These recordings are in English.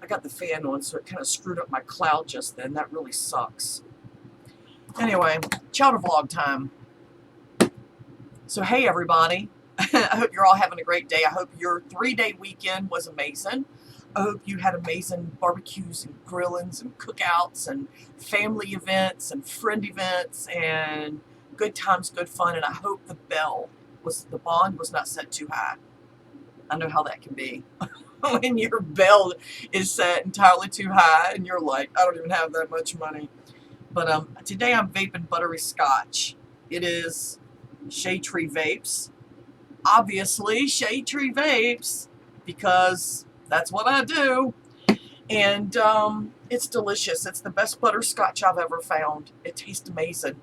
I got the fan on, so it kind of screwed up my cloud just then. That really sucks. Anyway, Chowder vlog time. So hey everybody, I hope you're all having a great day. I hope your 3-day weekend was amazing. I hope you had amazing barbecues and grillings and cookouts and family events and friend events and good times, good fun. And I hope the bond was not set too high. I know how that can be. When your bell is set entirely too high and you're like, I don't even have that much money. But today I'm vaping buttery scotch. It is Shade Tree Vapes. Obviously, Shade Tree Vapes, because that's what I do. And it's delicious. It's the best butterscotch I've ever found. It tastes amazing.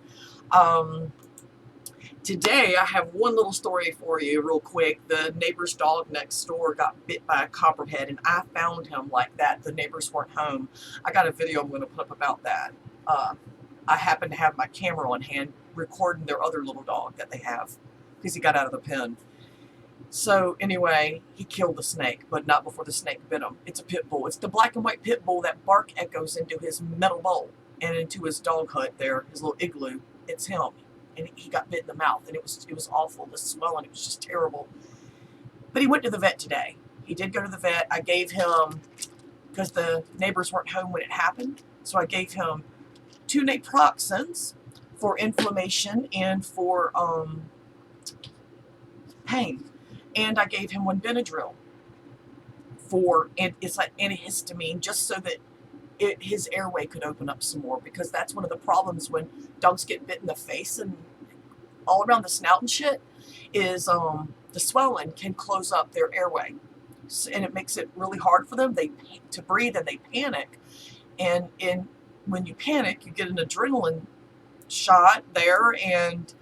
Today, I have one little story for you real quick. The neighbor's dog next door got bit by a copperhead, and I found him like that. The neighbors weren't home. I got a video I'm going to put up about that. I happen to have my camera on hand recording their other little dog that they have because he got out of the pen. So anyway, he killed the snake, but not before the snake bit him. It's a pit bull. It's the black and white pit bull that bark echoes into his metal bowl and into his dog hut there, his little igloo. It's him. And he got bit in the mouth, and it was awful. The swelling, it was just terrible. But he went to the vet today. He did go to the vet. I gave him, because the neighbors weren't home when it happened, so I gave him 2 naproxens for inflammation and for pain. And I gave him 1 Benadryl and it's like antihistamine, just so that his airway could open up some more, because that's one of the problems when dogs get bit in the face and all around the snout and shit, is the swelling can close up their airway, and it makes it really hard for them to breathe, and they panic. And when you panic, you get an adrenaline shot there, and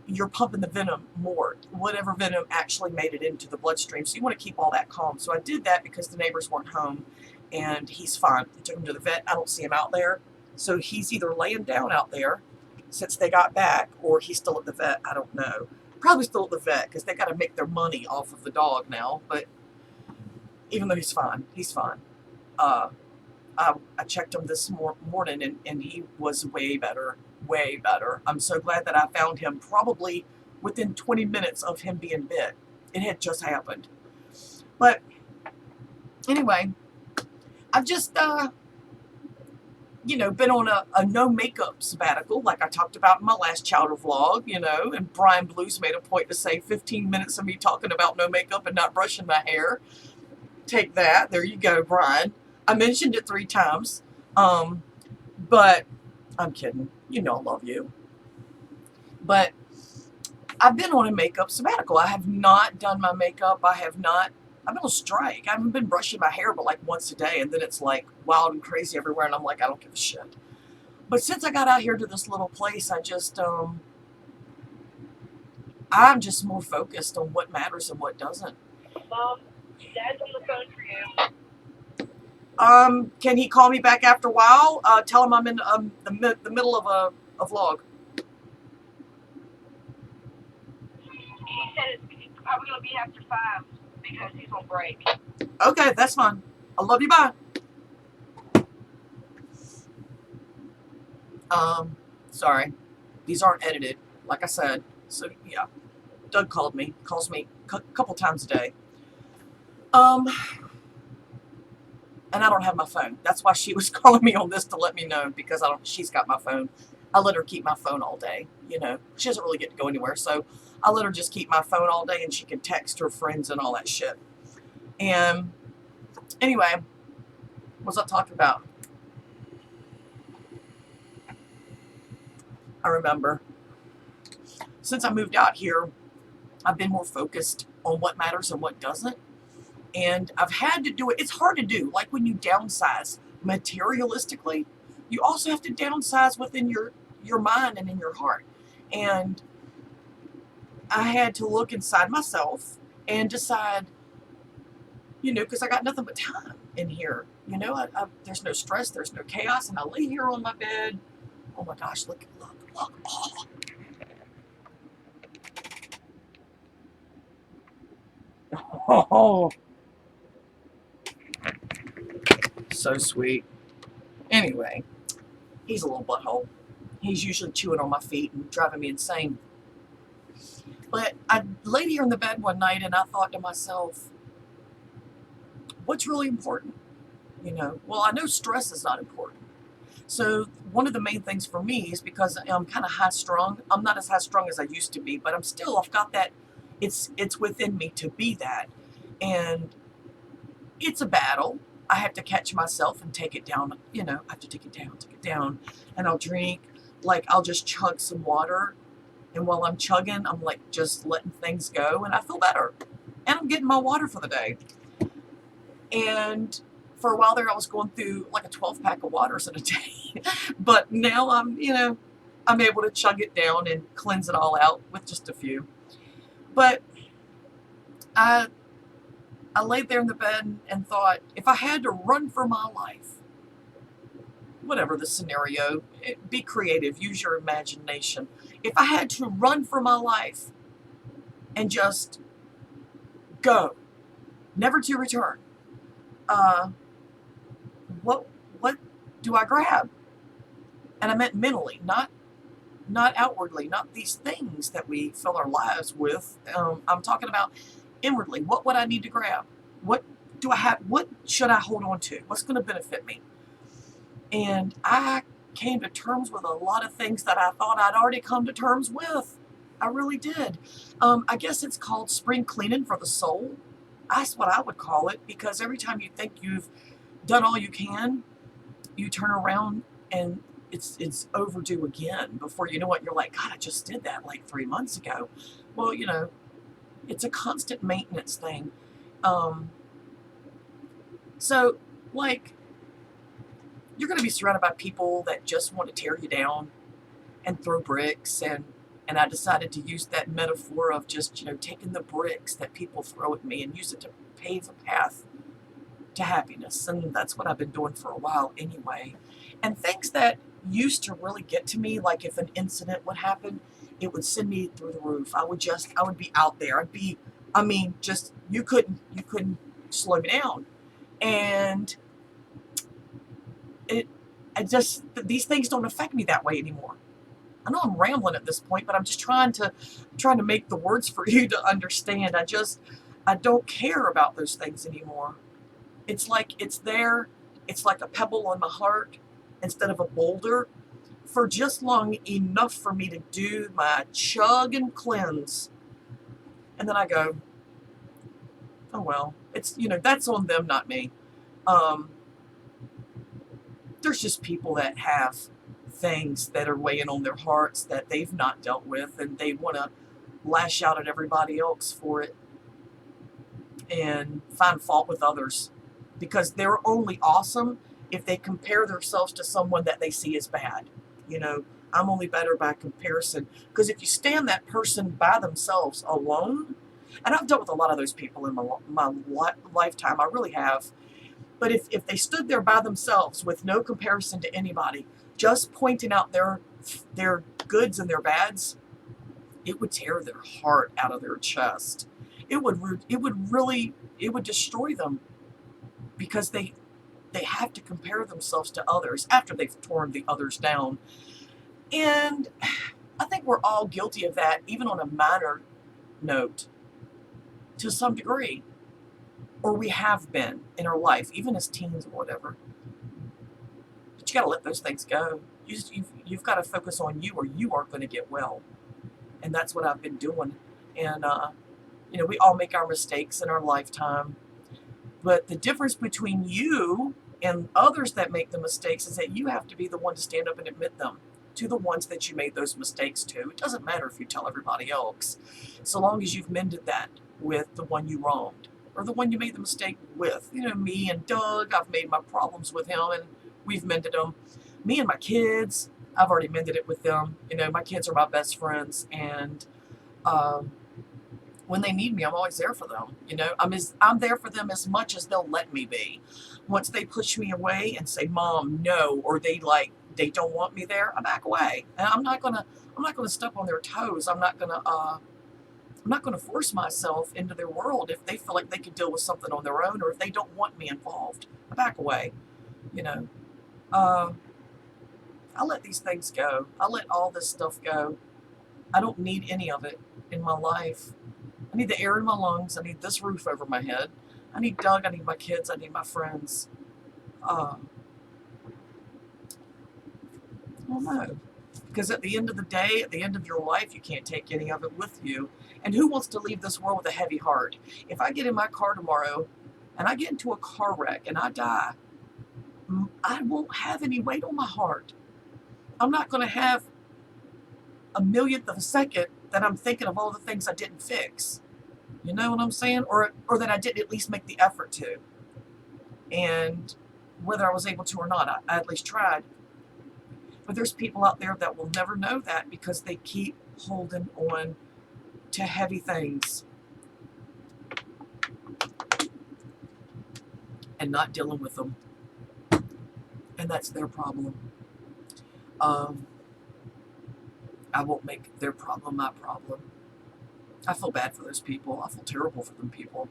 you're pumping the venom more, whatever venom actually made it into the bloodstream. So you want to keep all that calm. So I did that because the neighbors weren't home, and he's fine. I took him to the vet. I don't see him out there. So he's either laying down out there since they got back, or he's still at the vet. I don't know. Probably still at the vet, because they got to make their money off of the dog now. But even though he's fine, he's fine. I checked him this morning, and he was way better. Way better. I'm so glad that I found him probably within 20 minutes of him being bit. It had just happened. But anyway, I've just, been on a no makeup sabbatical, like I talked about in my last Chowder vlog, and Brian Blues made a point to say 15 minutes of me talking about no makeup and not brushing my hair. Take that. There you go, Brian. I mentioned it 3 times. But I'm kidding. I love you. But I've been on a makeup sabbatical. I have not done my makeup. I've been on strike. I haven't been brushing my hair but like once a day, and then it's like wild and crazy everywhere, and I'm like, I don't give a shit. But since I got out here to this little place, I'm just more focused on what matters and what doesn't. Mom, Dad's on the phone for you. Can he call me back after a while? Tell him I'm in the middle of a vlog. He said it's probably going to be after 5 because he's on break. Okay, that's fine. I love you, bye. Sorry. These aren't edited, like I said. So, yeah. Doug calls me a couple times a day. And I don't have my phone. That's why she was calling me on this, to let me know, because she's got my phone. I let her keep my phone all day. She doesn't really get to go anywhere, so I let her just keep my phone all day, and she can text her friends and all that shit. And anyway, what was I talking about? I remember. Since I moved out here, I've been more focused on what matters and what doesn't. And I've had to do it. It's hard to do. Like when you downsize materialistically, you also have to downsize within your mind and in your heart. And I had to look inside myself and decide, because I got nothing but time in here. There's no stress, there's no chaos, and I lay here on my bed. Oh my gosh, look. Oh. So sweet. Anyway, he's a little butthole. He's usually chewing on my feet and driving me insane. But I laid here in the bed one night and I thought to myself, what's really important? Well, I know stress is not important. So one of the main things for me is because I'm kind of high strung. I'm not as high strung as I used to be, but I've got that. It's within me to be that, and it's a battle. I have to catch myself and take it down. I have to take it down, and I'll drink. Like I'll just chug some water, and while I'm chugging, I'm like just letting things go, and I feel better, and I'm getting my water for the day. And for a while there, I was going through like a 12-pack of waters in a day. But now I'm able to chug it down and cleanse it all out with just a few. But I laid there in the bed and thought, if I had to run for my life, whatever the scenario, be creative, use your imagination. If I had to run for my life and just go, never to return, what do I grab? And I meant mentally, not outwardly, not these things that we fill our lives with. I'm talking about inwardly. What would I need to grab? What do I have? What should I hold on to? What's going to benefit me? And I came to terms with a lot of things that I thought I'd already come to terms with. I really did. I guess it's called spring cleaning for the soul. That's what I would call it, because every time you think you've done all you can, you turn around and it's overdue again. Before you know it, you're like, God, I just did that like 3 months ago. Well, it's a constant maintenance thing. So, like, you're going to be surrounded by people that just want to tear you down and throw bricks. And I decided to use that metaphor of just, taking the bricks that people throw at me and use it to pave a path to happiness. And that's what I've been doing for a while anyway. And things that used to really get to me, like if an incident would happen, it would send me through the roof. I would be out there. You couldn't slow me down. And these things don't affect me that way anymore. I know I'm rambling at this point, but I'm just trying to make the words for you to understand. I don't care about those things anymore. It's like it's there. It's like a pebble on my heart instead of a boulder for just long enough for me to do my chug and cleanse. And then I go, oh well, it's, that's on them, not me. There's just people that have things that are weighing on their hearts that they've not dealt with, and they want to lash out at everybody else for it and find fault with others, because they're only awesome if they compare themselves to someone that they see as bad. I'm only better by comparison, because if you stand that person by themselves alone, and I've dealt with a lot of those people in my lifetime, I really have. But if they stood there by themselves with no comparison to anybody, just pointing out their goods and their bads, it would tear their heart out of their chest. It would destroy them, because they have to compare themselves to others after they've torn the others down. And I think we're all guilty of that, even on a minor note, to some degree. Or we have been in our life, even as teens or whatever. But you got to let those things go. You've got to focus on you, or you aren't going to get well. And that's what I've been doing. And, we all make our mistakes in our lifetime. But the difference between you and others that make the mistakes is that you have to be the one to stand up and admit them to the ones that you made those mistakes to. It doesn't matter if you tell everybody else, so long as you've mended that with the one you wronged, or the one you made the mistake with. Me and Doug, I've made my problems with him, and we've mended them. Me and my kids, I've already mended it with them. My kids are my best friends, and when they need me, I'm always there for them. I'm there for them as much as they'll let me be. Once they push me away and say, "Mom, no," or they don't want me there, I back away. And I'm not gonna step on their toes. I'm not gonna force myself into their world if they feel like they can deal with something on their own, or if they don't want me involved. I back away. You know, uh, I let these things go. I let all this stuff go. I don't need any of it in my life. I need the air in my lungs. I need this roof over my head. I need Doug. I need my kids. I need my friends. I don't know. Because at the end of the day, at the end of your life, you can't take any of it with you. And who wants to leave this world with a heavy heart? If I get in my car tomorrow and I get into a car wreck and I die, I won't have any weight on my heart. I'm not going to have a millionth of a second that I'm thinking of all the things I didn't fix. You know what I'm saying? Or that I didn't at least make the effort to. And whether I was able to or not, I at least tried. But there's people out there that will never know that because they keep holding on to heavy things and not dealing with them. And that's their problem. I won't make their problem my problem. I feel bad for those people. I feel terrible for them people.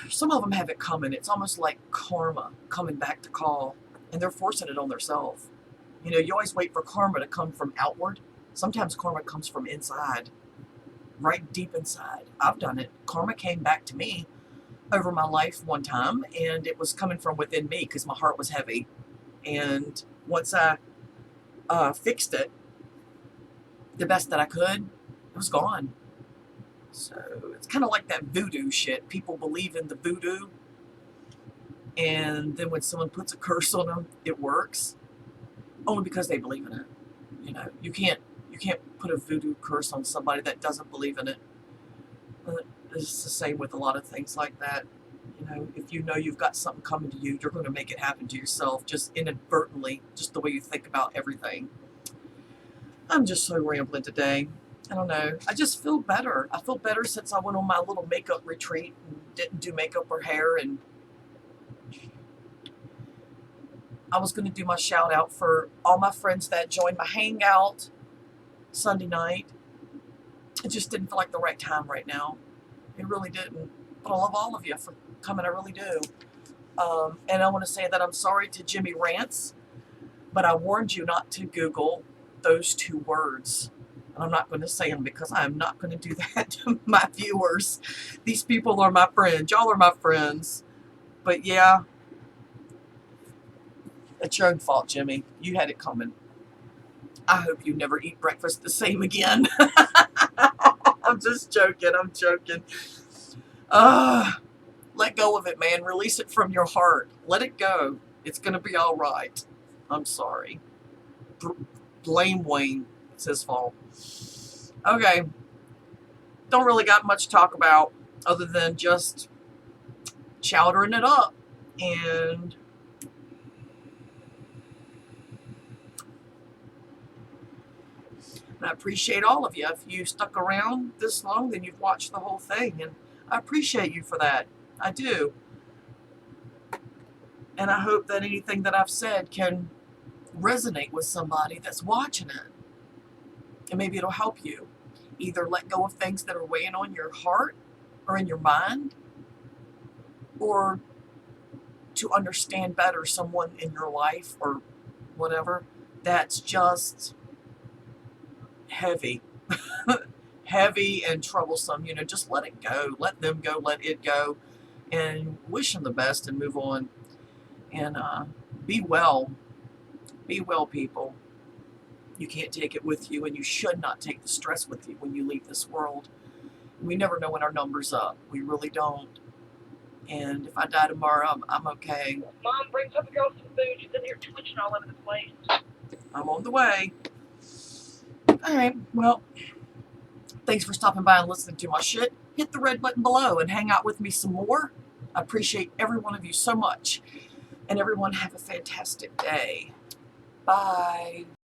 Some of them have it coming. It's almost like karma coming back to call, and they're forcing it on themselves. You know, you always wait for karma to come from outward. Sometimes karma comes from inside, right deep inside. I've done it. Karma came back to me over my life one time, and it was coming from within me because my heart was heavy. And once I fixed it the best that I could, it was gone. So it's kind of like that voodoo shit. People believe in the voodoo, and then when someone puts a curse on them, it works only because they believe in it. You know, you can't put a voodoo curse on somebody that doesn't believe in it. It's the same with a lot of things like that. You know, if you know you've got something coming to you, you're going to make it happen to yourself, just inadvertently, just the way you think about everything. I'm just so rambling today. I don't know. I just feel better. I feel better since I went on my little makeup retreat and didn't do makeup or hair. And I was going to do my shout out for all my friends that joined my hangout Sunday night. It just didn't feel like the right time right now. It really didn't. But I love all of you for coming. I really do. And I want to say that I'm sorry to Jimmy Rants, but I warned you not to Google those two words. And I'm not going to say them because I'm not going to do that to my viewers. These people are my friends. Y'all are my friends. But yeah, it's your own fault, Jimmy. You had it coming. I hope you never eat breakfast the same again. I'm just joking. I'm joking. Let go of it, man. Release it from your heart. Let it go. It's going to be all right. I'm sorry. Blame Wayne. It's his fault. Okay. Don't really got much to talk about other than just chowdering it up. And I appreciate all of you. If you stuck around this long, then you've watched the whole thing. And I appreciate you for that. I do. And I hope that anything that I've said can resonate with somebody that's watching it. And maybe it'll help you either let go of things that are weighing on your heart or in your mind, or to understand better someone in your life or whatever that's just heavy. Heavy and troublesome. You know, just let it go. Let them go. Let it go. And wish them the best and move on. And be well. Be well, people. You can't take it with you, and you should not take the stress with you when you leave this world. We never know when our number's up. We really don't. And if I die tomorrow, I'm okay. Mom, bring some girls some food. She's in here twitching all over the place. I'm on the way. All right, well, thanks for stopping by and listening to my shit. Hit the red button below and hang out with me some more. I appreciate every one of you so much. And everyone have a fantastic day. Bye.